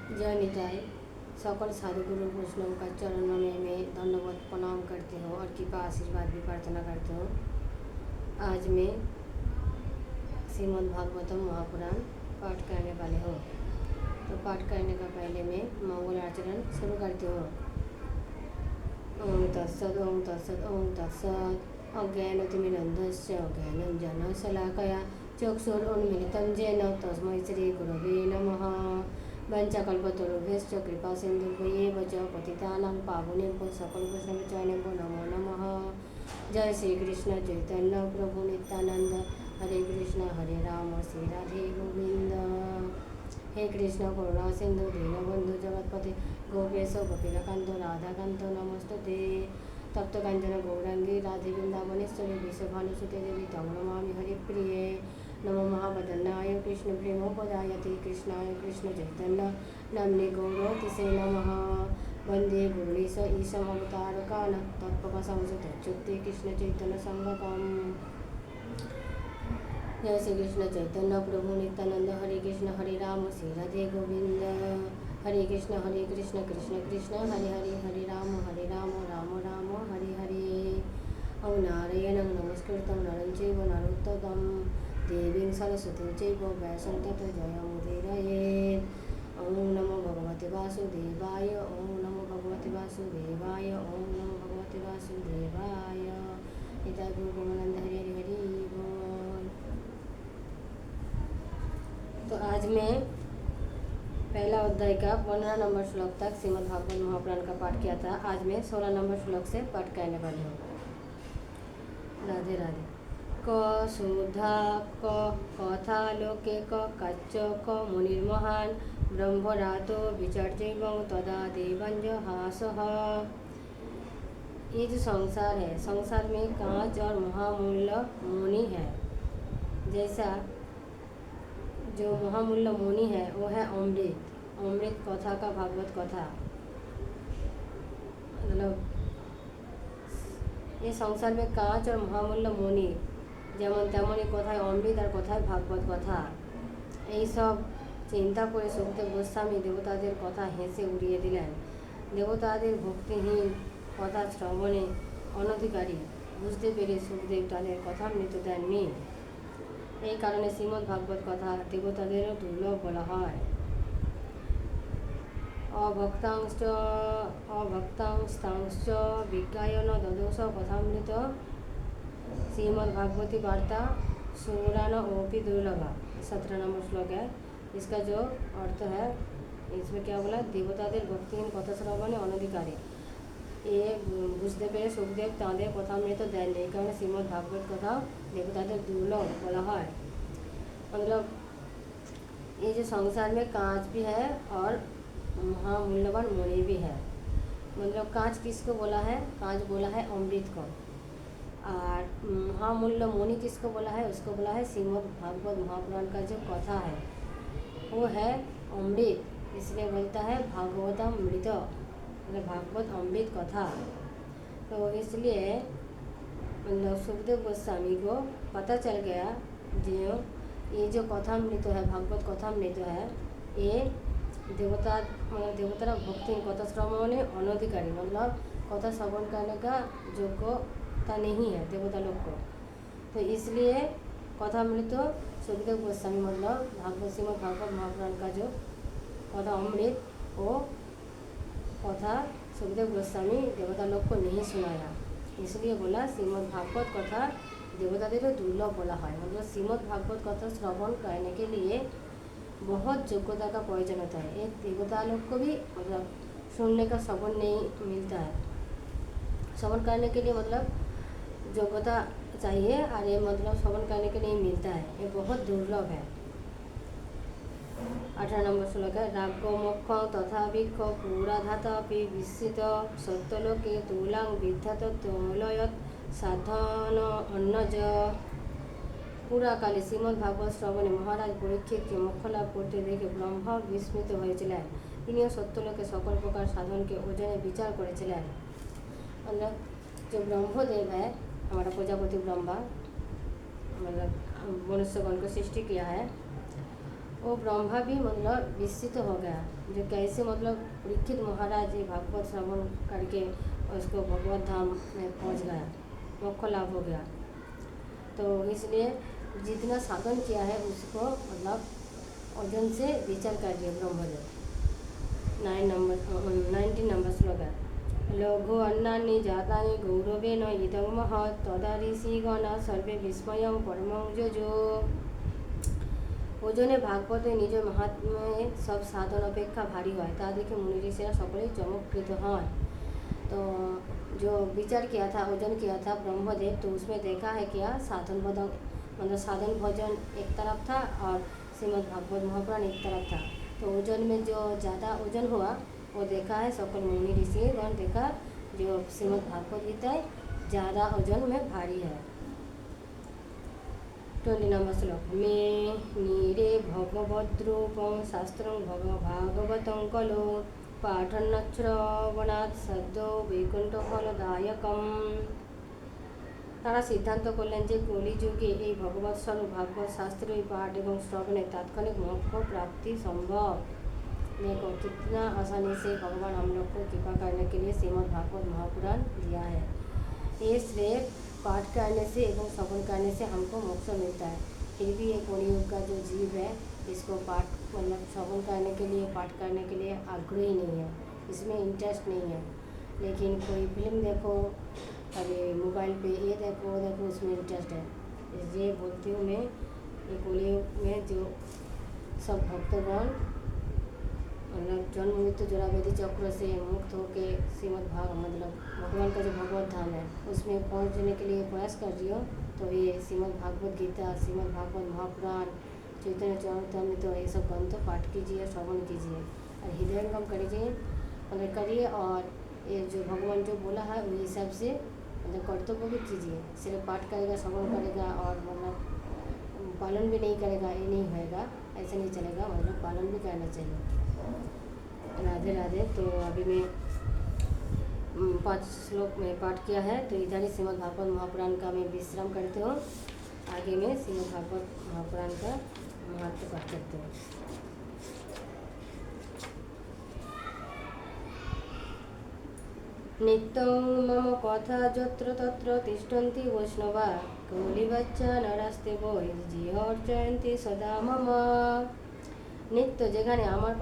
जय निताय। सकल साधु गुरु वैष्णव का चरणों में मैं धन्यवाद प्रणाम करती हूँ और कृपा आशीर्वाद भी प्रार्थना करती हूँ। आज मैं श्रीमद् भागवतम महापुराण पाठ करने वाली हूँ। तो पाठ करने का पहले मैं मंगल आचरण शुरू करती हूँ। ओम तत्सद ओम तत्सद ओम तत्सद। अज्ञानतिमिरन्धस्य ज्ञानञ्जनशलाकया चक्षुरुन्मीलितं येन तस्मै श्रीगुरवे नमः। वंशकल्पतरुभ्यश्च कृपासिन्धुभ्येव च पतितानां पावनेभ्यो सकलवैष्णवजनेभ्यो नमो नमः। जय श्री कृष्ण चैतन्य प्रभु नित्यानंद। हरे कृष्ण हरे राम श्री राधे गोविंद। हे कृष्ण करुणा सिंधु दीनबंधु जगतपते गोपेश गोपीकांत राधाकांत नमस्तुते। तप्त कांचन गौरांगी राधे वृंदावनेश्वरी विश्वभानुसुते देवी तं नमामि हरिप्रिये। नमो महावदनाय कृष्ण प्रेमोपदायते कृष्णाय कृष्ण चैतन्य नाम्ने गौरतिसे नमः। वंदे गुरुणीश ईशम अवतारकान् तत्पकसंसुतच्युते कृष्ण चैतन्य संगकम्। जय श्री कृष्ण चैतन्य प्रभु नित्यानंद। हरे राम श्री राधे गोविंद। हरे कृष्ण कृष्ण कृष्ण हरे हरे राम राम राम हरे हरे। ओम नारायणं नमस्कृतं नरं चैव नरोत्तमं देवीं सरस्वतीं चैव व्यासं ततो जयमुदीरयेत्। ओम नमो भगवते वासुदेवाय ओम नमो भगवते वासुदेवाय ओम नमो भगवते वासुदेवाय। निताय गौर प्रेमानंद हरि हरि हरि बोल। तो आज मैं पहला अध्याय का 15 नंबर श्लोक तक श्रीमद् भागवत महापुराण का पाठ किया था। आज मैं 16 नंबर श्लोक से पाठ करने वाली हूँ। राधे राधे। क सुधा क कथा लोके क कच्च क मुनिर्महान ब्रह्मरातो विचर्जैवं तदा देवंजहासः। ये जो संसार है, संसार में कांच और महामूल्य मुनि है। जैसा जो महामूल्य मुनि है वो है अमृत कथा का भागवत कथा। मतलब ये संसार में कांच और महामूल्य मुनि যেমন তেমনই কথায় অমৃত আর কথায় ভাগবত কথা। এইসব চিন্তা করে সুখদেব গোস্বামী দেবতাদের কথা হেসে উড়িয়ে দিলেন। দেবতাদের ভক্তিহীন কথা শ্রবণে অনধিকারী বুঝতে পেরে সুখদেব তাদের কথামৃত দেননি। এই কারণে শ্রীমদ্ ভাগবত কথা দেবতাদেরও দুর্লভ বলা হয়। অভক্তাংস্তাংশ্চ বিজ্ঞায়ন দদোষ কথামৃत श्रीमद् भागवती वार्ता सुरान ओपी दुर्लभा। 17 नंबर श्लोक है। इसका जो अर्थ है, इसमें क्या बोला, देवताদের ভক্তিহীন কথা শ্রবণে অনধিকারী। ये বুঝতে পেরে সুখদেব তাঁদের কথামৃত দেন। এই কারণে শ্রীমদ্ ভাগবত কথা देवताদের दुर्लभ बोला है। मतलब ये जो संसार में कांच भी है और महामूल्यवान मुनि भी है। मतलब कांच किसको बोला है? कांच बोला है अमृत को। और महामूल्य मुनि किसको बोला है? उसको बोला है श्रीमद् भागवत महापुराण का जो कथा है वो है अमृत, इसलिए बोलता है भागवतामृत, मतलब भागवत अमृत कथा। तो इसलिए मतलब सुखदेव गोस्वामी को पता चल गया जो ये जो कथामृत है, भागवत कथामृत है, ये देवतारा भक्ति कथा श्रवण अनधिकारी, मतलब कथा श्रवण करने का योग्यता नहीं है देवता लोग को। तो इसलिए कथामृत सुखदेव गोस्वामी मतलब श्रीमद् भागवत महापुराण का जो कथा अमृत वो कथा सुखदेव गोस्वामी देवता लोग को नहीं सुनाया। इसलिए बोला श्रीमद् भागवत कथा देवतादेरों दुर्लभ बोला है। मतलब श्रीमद् भागवत कथा श्रवण करने के लिए बहुत योग्यता का प्रयोजन होता है। एक देवता लोग को भी मतलब सुनने का श्रवण नहीं मिलता है। श्रवण करने के लिए मतलब योग्यता चाहिए और ये मतलब श्रवण करने के लिए मिलता है, ये बहुत दुर्लभ है। 18 नंबर श्लोक है। रागो मोक्ष तथा भिक्ष पुराधातापि विस्मित सत्यलोके तुलां विद्यात तोलयत साधन अन्नज। পুরাকালে শ্রীমদ্ ভাগবত শ্রবণে মহারাজ পরীক্ষিতকে মোক্ষ লাভ করতে দেখে ব্রহ্মা বিস্মিত হয়েছিলেন। তিনিও সত্যলোকে সকল প্রকার সাধনকে ওজনে বিচার করেছিলেন। मतलब जो ब्रह्मदेव है, हमारा प्रजापति ब्रह्मा, मतलब मनुष्यगण को सृष्टि किया है, वो ब्रह्मा भी मतलब विस्मित हो गया, जो कैसे मतलब परीक्षित महाराज ये भागवत श्रवण करके उसको भगवत धाम में पहुंच गया, मोक्ष लाभ हो गया। तो इसलिए जितना साधन किया है उसको मतलब अर्जुन से विचार कर दिया ब्रह्मदेव। 19 नंबर श्लोक है। लघु अन्नानि जातानि गौरवेण इदं महत् तदा ऋषिगणा सर्वे विस्मयं परमं जजो। ওজনে ভাগবতে নিজের মাহাত্ম্যে সব সাধন অপেক্ষা भारी হয়, তা দেখে मुनि ऋषिरा সকলেই चमत्कृत হয়। तो जो विचार किया था, ओजन किया था ब्रह्मदेव, तो उसमें देखा है क्या साधन भजन मतलब साधन भजन एक तरफ था और श्रीमद् भागवत महापुराण एक तरफ था। तो ओजन में जो ज़्यादा ओजन हुआ वो देखा है सकल मुनि ऋषिगण, देखा जो श्रीमद् भागवत गीता है ज़्यादा ओजन में भारी है। 20 नंबर श्लोक। मे नीरे भगवद्रूपं शास्त्रं भागवतं कलो पाठन्नश्रवणात् सद्यो বৈকুণ্ঠ ফলদায়কম। তারা সিদ্ধান্ত করলেন যে কলিযুগে এই ভগবত স্বরূপ ভাগবত শাস্ত্রের পাঠ এবং শ্রবণে तात्कालिक मोक्ष प्राप्ति संभव। देखो कितना आसानी से भगवान हम लोग को कृपा करने के लिए श्रीमद् भागवत महापुराण दिया है। ये सिर्फ पाठ करने से एवं श्रवण करने से हमको मोक्ष मिलता है। फिर भी ये कलियुग का जो जीव है इसको पाठ मतलब श्रवण करने के लिए पाठ करने के लिए आग्रही नहीं है, इसमें इंटरेस्ट नहीं है। लेकिन कोई फिल्म देखो, अरे मोबाइल पे ये देखो वो देखो, उसमें इंटरेस्ट है। इसलिए बोलती हूँ मैं, ये कलियुग में जो सब भक्तगण मतलब जन्म मृत्यु जरावेदी चक्र से मुक्त होके श्रीमद् भाग मतलब भगवान का जो भगवत धाम है उसमें पहुंचने के लिए प्रयास कर रही हो, तो ये श्रीमद् भागवत गीता, श्रीमद् भागवत महापुराण, चैतन्य चरितामृत, तो ये सब ग्रंथ पाठ कीजिए, श्रवण कीजिए और हृदयंगम करिए मतलब करिए। और ये जो भगवान जो बोला है उस हिसाब से मतलब कर्तव्य भी कीजिए। सिर्फ पाठ करेगा, श्रवण करेगा और मतलब पालन भी नहीं करेगा, ये नहीं होएगा, ऐसे नहीं चलेगा, मतलब पालन भी करना चाहिए। राधे राधे। तो अभी मैं 5 श्लोक में पाठ किया है, तो इधर ही श्रीमद् भागवत महापुराण का मैं विश्राम करती हूँ। आगे में श्रीमद् भागवत महापुराण का महत्व पाठ करते हूँ। नित्यं मम कथा यत्र तत्र तिष्ठन्ति वैष्णवा कौलिवच्चा नरास्ते वै जिह अर्चयन्ति सदा मम। नित्य যেখানে আমার